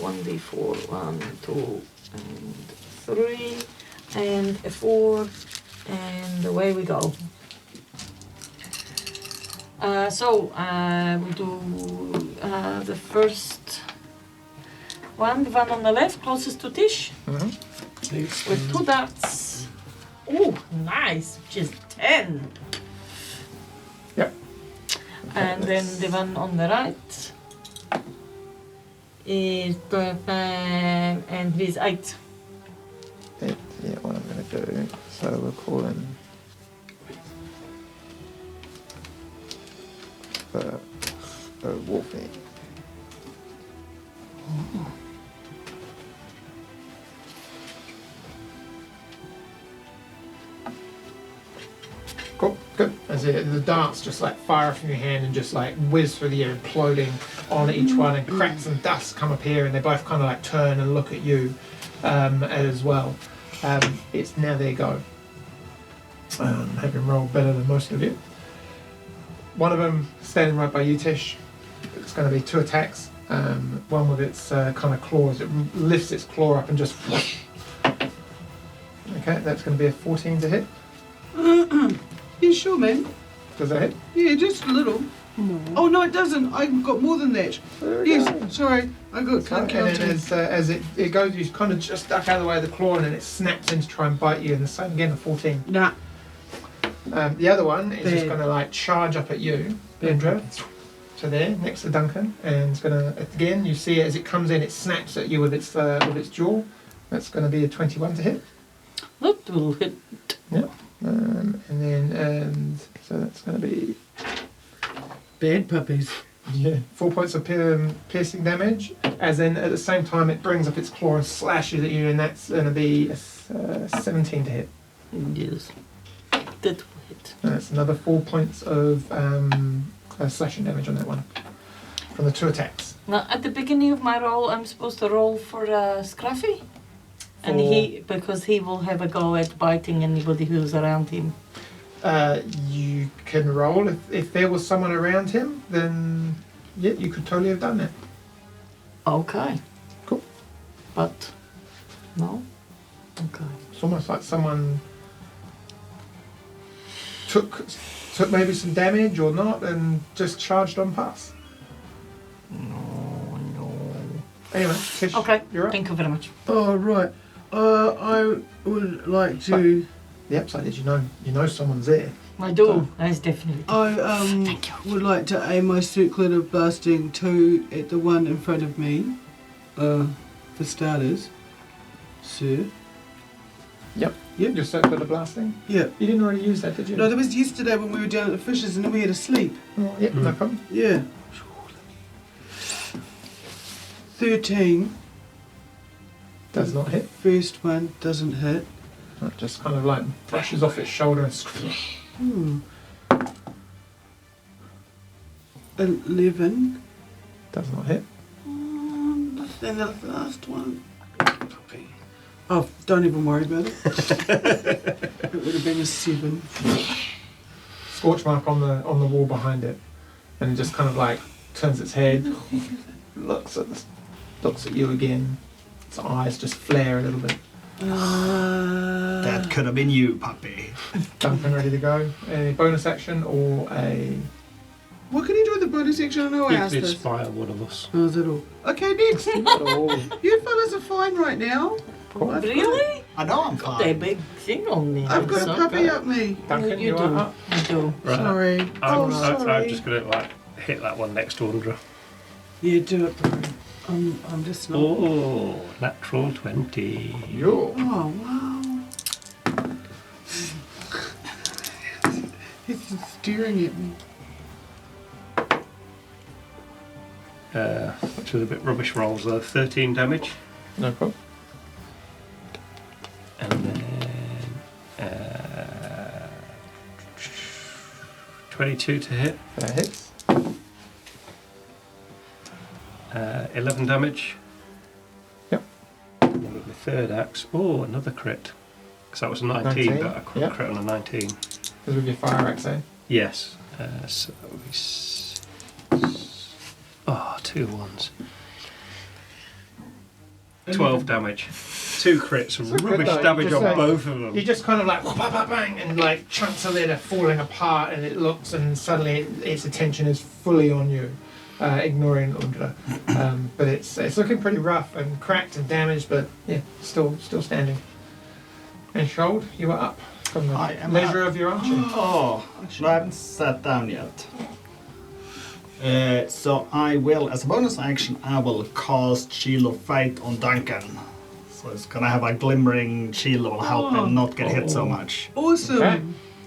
1d4, 1, 2, and 3, and a 4, and away we go. So we'll do the first one, the one on the left, closest to Tish, with 2 darts. Oh, nice, which is 10. Yep. And then the one on the right is 5 and with 8. Yeah, what I'm going to do. So we'll call him Wolfie. Cool, good. As the darts just like fire from your hand and just like whiz through the air, imploding on each one, and cracks and dust come up here, and they both kind of like turn and look at you as well. It's now their go. Having rolled better than most of you. One of them standing right by you, Tish. It's going to be 2 attacks. One with its kind of claws. It lifts its claw up and just. Okay, that's going to be a 14 to hit. You sure, man? Does that hit? Yeah, just a little. No. Oh no, it doesn't. I've got more than that. There we Yes, go. sorry. I got And then counted. as it goes, you kind of just duck out of the way of the claw, and then it snaps in to try and bite you. And the same again, a 14. Nah. The other one is just Bad. going to like charge up at you, Indra. So there, next to Duncan, and it's going to again. You see it as it comes in, it snaps at you with its jaw. That's going to be a 21 to hit. That will hit. And then so that's going to be Bad puppies. 4 points of piercing damage. As then at the same time it brings up its claw and slashes at you, and that's going to be a 17 to hit. Yes. That will hit. And that's another 4 points of slashing damage on that one from the 2 attacks. Now, at the beginning of my roll, I'm supposed to roll for Scruffy. And because he will have a go at biting anybody who's around him. You can roll. If there was someone around him, then yeah, you could totally have done that. Okay. Cool. But, no? Okay. It's almost like someone took maybe some damage or not and just charged on past. No. Anyway, Tish, Okay, you're up. thank you very much. Oh right. I would like to. The upside is you know someone's there. I do. That's definitely. I would like to aim my circlet of blasting 2 at the one in front of me. For starters, sir. Yep. Yep. Your circular blasting. Yeah. You didn't already use that, did you? No, that was yesterday when we were down at the fishes and then we had to sleep. Oh, yep, no problem. Yeah. 13. Does not hit. First one doesn't hit. It just kind of like brushes off its shoulder and 11. does not hit. Then the last one. Oh, don't even worry about it. It would have been a 7. Scorch mark on the wall behind it, and it just kind of like turns its head, looks at you again. Its eyes just flare a little bit. That could have been you, puppy. Duncan ready to go. A bonus action or a What can you do with the bonus action? I know I You asked could this. inspire one of us. Oh, is that all? Okay, next. You fellas are fine right now. I've Really? I know I'm Got a fine. big thing on me. Got, I've got a puppy up me. Duncan, you you do. are up. You do. Right. Sorry. I'm sorry. just gonna like hit that one next to Undra. Yeah, do it. I'm just not. Oh, natural 20. Yo. Oh, wow. He's just staring at me. Which was a bit rubbish rolls though. 13 damage. No problem. And then 22 to hit. That hits. 11 damage. Yep. And then with my third axe. Oh, another crit. Because that was a 19, 19, but I crit, yep. crit on a 19. Because with your fire axe, eh? Yes. So that would be 2 ones. 12 damage. 2 crits and So good rubbish though, damage just on like- both of them. You just kind of like bang, bang, bang, and like chunks of it are falling apart, and it looks, and suddenly its attention is fully on you, ignoring Undra. But it's looking pretty rough and cracked and damaged, but yeah, still standing. And Shold, you are up from I the am measure up. of your archery. Oh, actually, I haven't sat down yet. So I will, as a bonus action, I will cast Shield of Fate on Duncan. So it's gonna have a glimmering shield that will help him not get hit so much. Awesome. Okay.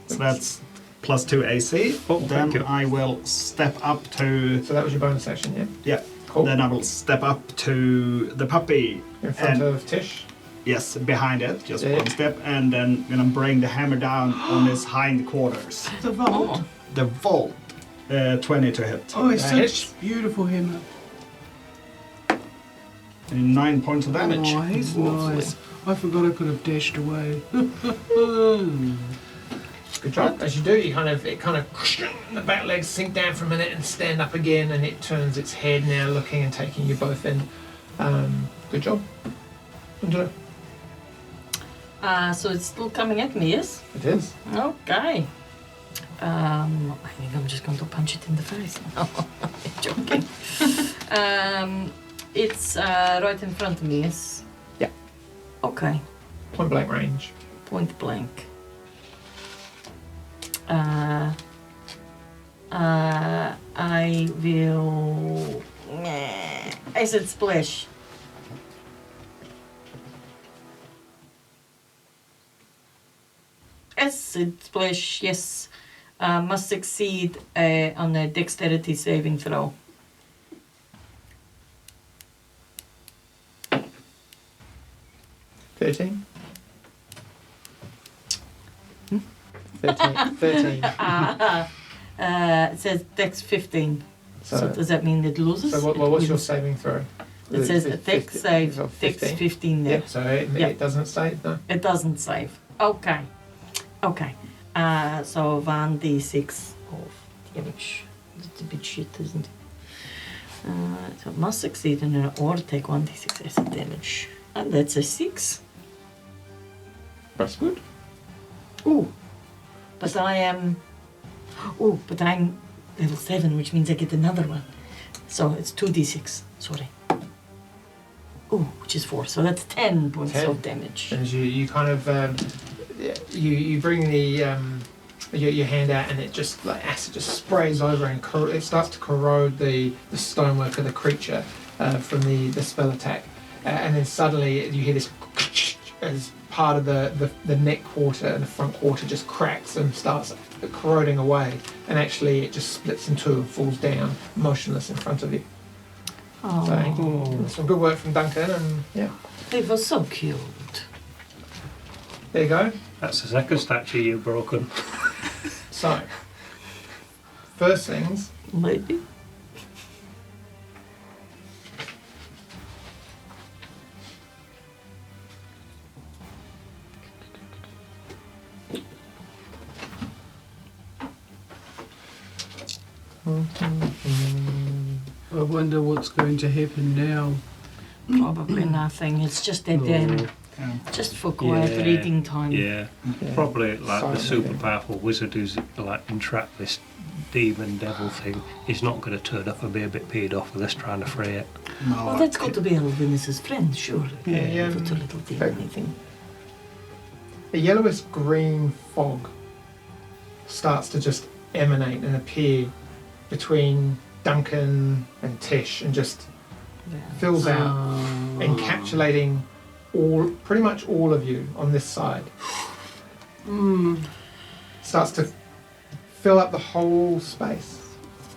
So that's +2 AC. Oh, Then thank you. I will step up to... So that was your bonus action, yeah? Yeah. Cool. Then I will step up to the puppy. In front and- of Tish. Yes, behind it, just Yeah. one step, and then gonna bring the hammer down on his hind quarters. The vault. The vault, 20 to hit. Oh, it's That such hits. beautiful hammer. And 9 points of damage. Nice, nice. I forgot I could have dashed away. Good job. As you do, it kind of the back legs sink down for a minute and stand up again, and it turns its head now, looking and taking you both in. Good job. Angela. So it's still coming at me, yes? It is. Okay. I think I'm just going to punch it in the face. No, I'm joking. It's right in front of me, yes? Yeah. Okay. Point blank range. Point blank. I will. I said splash. Acid splash, yes. Must succeed on a dexterity saving throw. Hmm? 13. It says dex 15. So So, does that mean it loses? so what's your saving throw? It says a dex save, so dex 15. 15 there. Yep, so it doesn't save, no. It doesn't save. Okay. Okay. So 1d6 of damage. It's a bit shit, isn't it? So it must succeed in an or take 1d6 acid damage. And that's a 6. That's good. Ooh. But I am... Ooh, but I'm level 7, which means I get another one. So it's 2d6. Sorry. Ooh, which is 4. So that's 10 points 10. of damage. And you kind of you bring the your hand out, and it just like acid just sprays over, and it starts to corrode the stonework of the creature from the spell attack, and then suddenly you hear this as part of the neck quarter and the front quarter just cracks and starts corroding away, and actually it just splits in two and falls down motionless in front of you. Oh, So some good work from Duncan, and yeah, they were so cute. there you go. That's the second statue you've broken. So first things, Maybe. I wonder what's going to happen now. Probably nothing. It's just that just for quiet Yeah. reading time. Yeah, Yeah. probably like the Silent super reading. powerful wizard who's like entrapped this demon devil thing. He's not going to turn up and be a bit peed off with us trying to free it. No, Well, that's got to be Alvinus's friend, surely. Yeah, Put a little demon thing. a yellowish green fog starts to just emanate and appear between Duncan and Tish, and just fills out, encapsulating pretty much all of you on this side. Starts to fill up the whole space.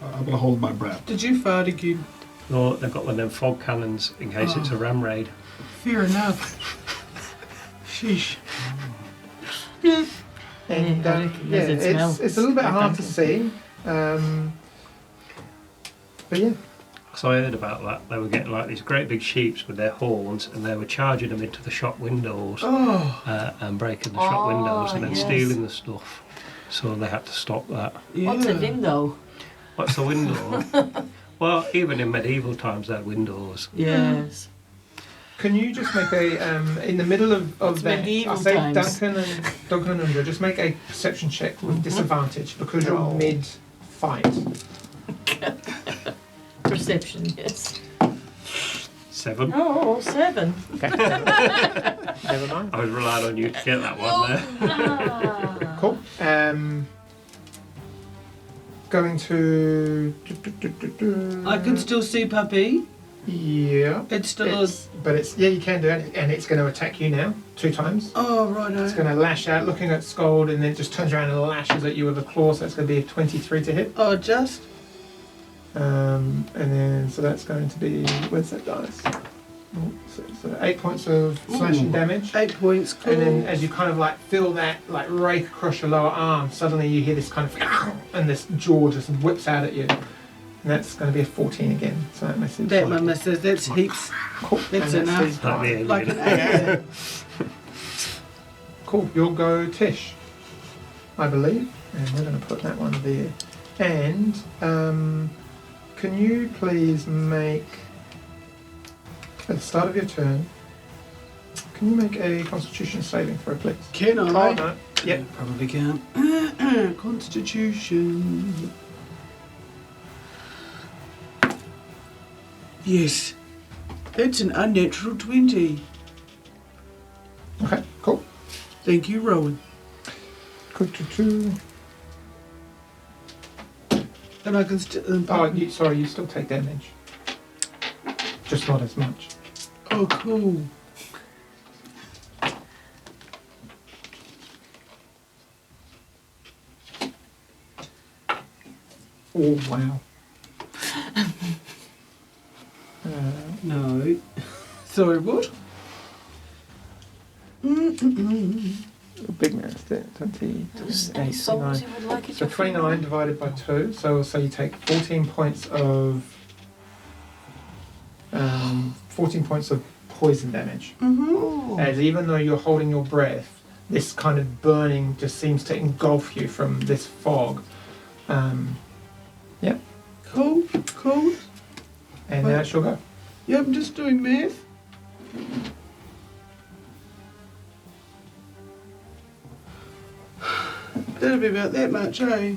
I will hold my breath. Did you fart again? No, they've got one of them fog cannons in case it's a ram raid. Fair enough. Sheesh. And I recognize it smells it's a little bit like hard to Duncan. see. But yeah, So I heard about that. They were getting like these great big sheeps with their horns, and they were charging them into the shop windows Oh, and breaking the shop windows and then yes. stealing the stuff. So they had to stop that. yeah. What's a window? What's the window? Well, even in medieval times, they had windows. Yes. can you just make a in the middle of It's that? medieval I'll say times. Duncan and Undra, just make a perception check with disadvantage because you're Oh. mid fight. Perception, yes. 7. Oh, 7. Never mind. I was relying on you to get that one there. Ah. Cool. going to. I can still see Puppy. Yeah. It's still. But it's yeah, you can do it, and it's going to attack you now 2 times. Oh, right. It's going to lash out, looking at Scold, and then just turns around and lashes at you with a claw. So it's going to be a 23 to hit. Oh, just. And then so that's going to be where's that dice? Oh, so 8 points of slashing damage. 8 points. Cool. And then as you kind of like feel that like rake across your lower arm, suddenly you hear this kind of and this jaw just whips out at you. And that's going to be a 14 again. So that misses. That one misses. That's heaps. Cool. That's And enough. That'd be a Like good- an 8. Cool. You'll go Tish, I believe. And we're going to put that one there. And can you please make, at the start of your turn, can you make a Constitution saving throw, please? Can Oh, I? no. Yep. Probably can't. Constitution. Yes. That's an unnatural 20. Okay, cool. Thank you, Rowan. Good to two. And I can still. Oh, sorry, you still take damage. Just not as much. Oh, cool. Oh, wow. No. Sorry, what? Big math there. 20, Those 8, songs 9. you would like it So to 29 divided by 2. So you take 14 points of 14 points of poison damage. Mm-hmm. As even though you're holding your breath, this kind of burning just seems to engulf you from this fog. Yep. Cool, cool. And now she'll go. Yeah, I'm just doing math. That'll be about that much, eh?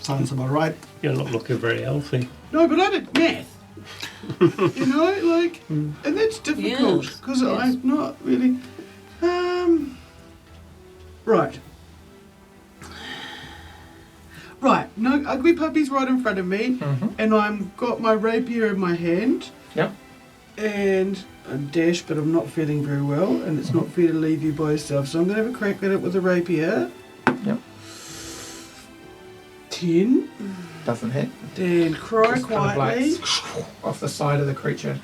Sounds about right. You're not looking very healthy. No, but I did math. You know, like, and that's difficult Yes, because yes. I'm not really. Right. Right. No, ugly puppy's right in front of me, Mm-hmm. and I'm got my rapier in my hand. Yep. And a dash, but I'm not feeling very well, and it's not fair to leave you by yourself. So I'm going to have a crack at it with a rapier. Yep. 10. Doesn't hit. Then cry Just kind of quietly. like off the side of the creature.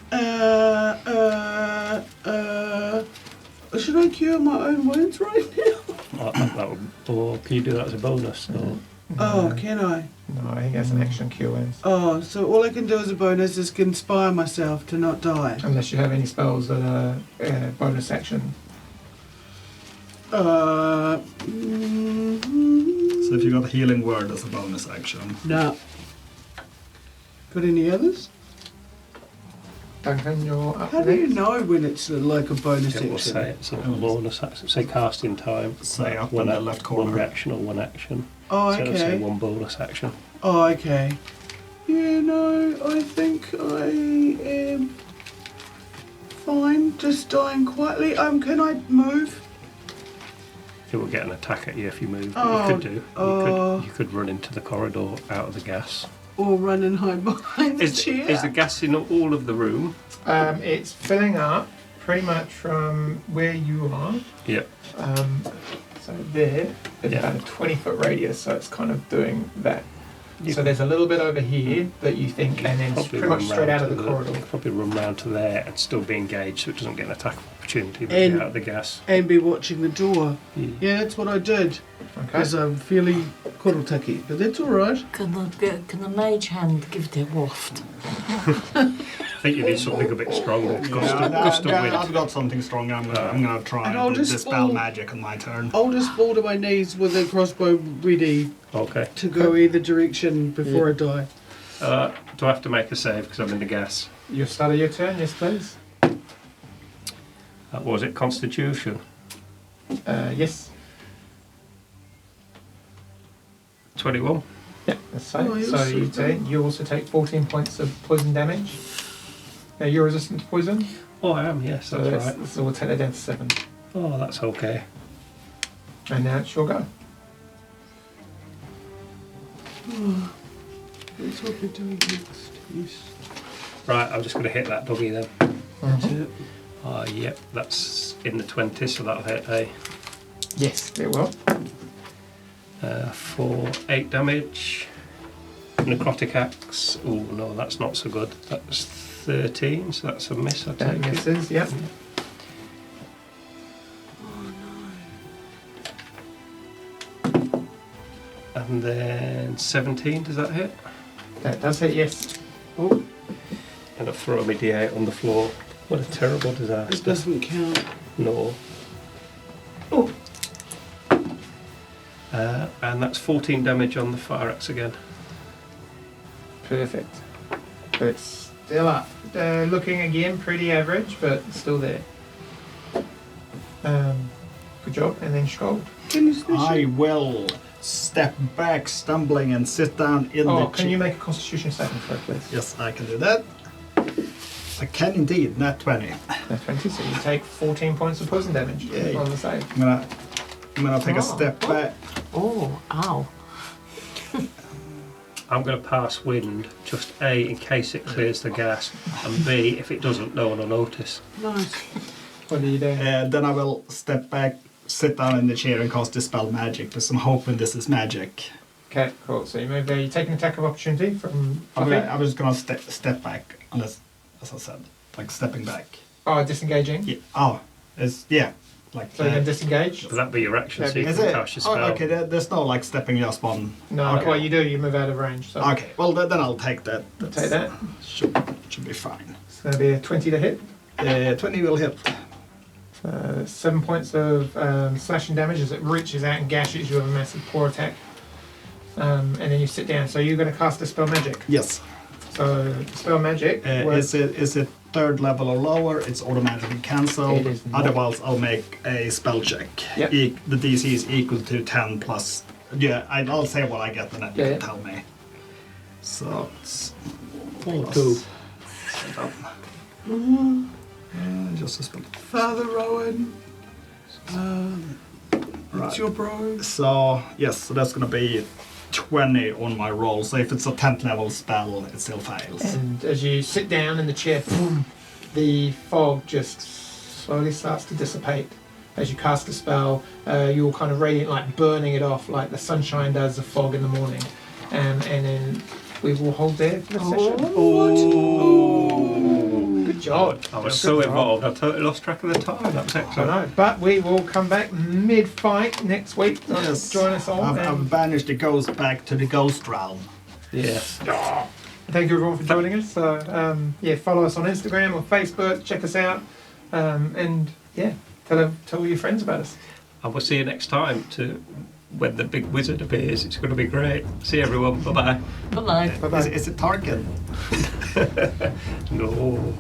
Should I cure my own wounds right now? That would, or can you do that as a bonus? Or, Oh, can I? No, I think that's an action cure wounds. Oh, so all I can do as a bonus is inspire myself to not die. Unless you have any spells that are bonus action. So if you got a healing word as a bonus action. No. Got any others? Duncan, you're up How do you next. know when it's like a bonus it will action? say it's a bonus action. Say casting time. Say up one in the left corner. One reaction or one action. Oh, So it'll say okay. one bonus action. Oh, okay. Yeah, no, I think I am fine. Just dying quietly. Can I move? It will get an attack at you if you move. Oh, you could do. oh. You could run into the corridor out of the gas. Or run and hide behind the chair? Is the gas in all of the room? It's filling up pretty much from where you are. Yep. So there, there's Yeah. about a 20-foot radius, so it's kind of doing that. You So there's a little bit over here that you think, and then it's Probably pretty much run straight round out of to the corridor. You could probably run round to there and still be engaged, so it doesn't get an attack opportunity but And- get out of the gas. And be watching the door. Yeah. Yeah, that's what I did. Okay. Because I'm fairly korotaki, but that's alright. Can the mage hand give the waft? I think you need something a bit stronger. Gust of wind. I've got something stronger. I'm gonna try And I'll and just dispel fall- magic on my turn. I'll just fall to my knees with a crossbow ready Okay. to go either direction before I die. Do I have to make a save because I'm in the gas? You start your turn, yes please. What was it? Constitution? Yes. 21? Yeah, that's safe. Oh, you're so so you also take 14 points of poison damage. You're resistant to poison, Oh, I am, yes, so that's right. so we'll take that down to 7. Oh, that's okay. And now it's your go. That's what we're doing next. Yes. Right, I'm just going to hit that doggy then. That's it. Yep, that's in the 20s, so that'll hit a Yes, it will. for 8 damage. Necrotic axe. Oh no, that's not so good. That's 13, so that's a miss. I That take it. misses, yep. And then 17, does that hit? That does hit, yes. Oh. And I throw my D8 on the floor. What a terrible It disaster. doesn't count. No. Oh. And that's 14 damage on the fire axe again. Perfect. But it's still up. Looking again pretty average, but still there. Good job. And then Scold. I will step back, stumbling, and sit down in the Oh, chair. can you make a Constitution saving throw, please? Yes, I can do that. I can indeed, not 20. That's 20, so you take 14 points of poison damage Yay. on the save. I'm gonna take Oh. a step back. Oh, ow. I'm going to pass wind, just A, in case it clears the gas, and B, if it doesn't, no one will notice. Nice. What are you doing? Then I will step back, sit down in the chair, and cast Dispel Magic, because I'm hoping this is magic. Okay, cool. So you move there. You take an attack of opportunity from I'm Fluffy. just gonna step back, unless, as I said, like stepping back. Oh, disengaging. Yeah. Oh, it's like. So you're going to disengage? But that'd be your action, so you Is can it? cast your spell. Oh, okay. There's no like stepping just one. No, Okay. well, you do. You move out of range. So Okay. Well, then I'll take that. take that. Should be fine. It's going to be a 20 to hit. 20 will hit. 7 points of slashing damage as it reaches out and gashes you with a massive paw attack. And then you sit down. So you're going to cast a spell magic. Yes. So spell magic. works- Is it third level or lower? It's automatically cancelled. It is not. Otherwise, I'll make a spell check. Yep. The DC is equal to 10 plus. Yeah, I'll say what I get, and then you Yeah, can yeah. tell me. So it's Two. just a spell. Father Rowan. Right. It's your bro. So yes, so that's gonna be 20 on my roll. So if it's a 10th level spell, it still fails. And as you sit down in the chair, boom, the fog just slowly starts to dissipate. As you cast a spell, you're kind of radiant, like burning it off, like the sunshine does the fog in the morning. And then we will hold there for the session. Good job. I was Good so job. involved, I totally lost track of the time. That was I excellent. know, but we will come back mid-fight next week. Yes. Join us all. I've and banished the ghost back to the ghost realm. Yeah. thank you everyone for joining us. So follow us on Instagram or Facebook. Check us out, and tell all your friends about us. And we'll see you next time when the big wizard appears. It's going to be great. See everyone. Bye-bye. Good night. Bye bye. Is it Tarkin? No.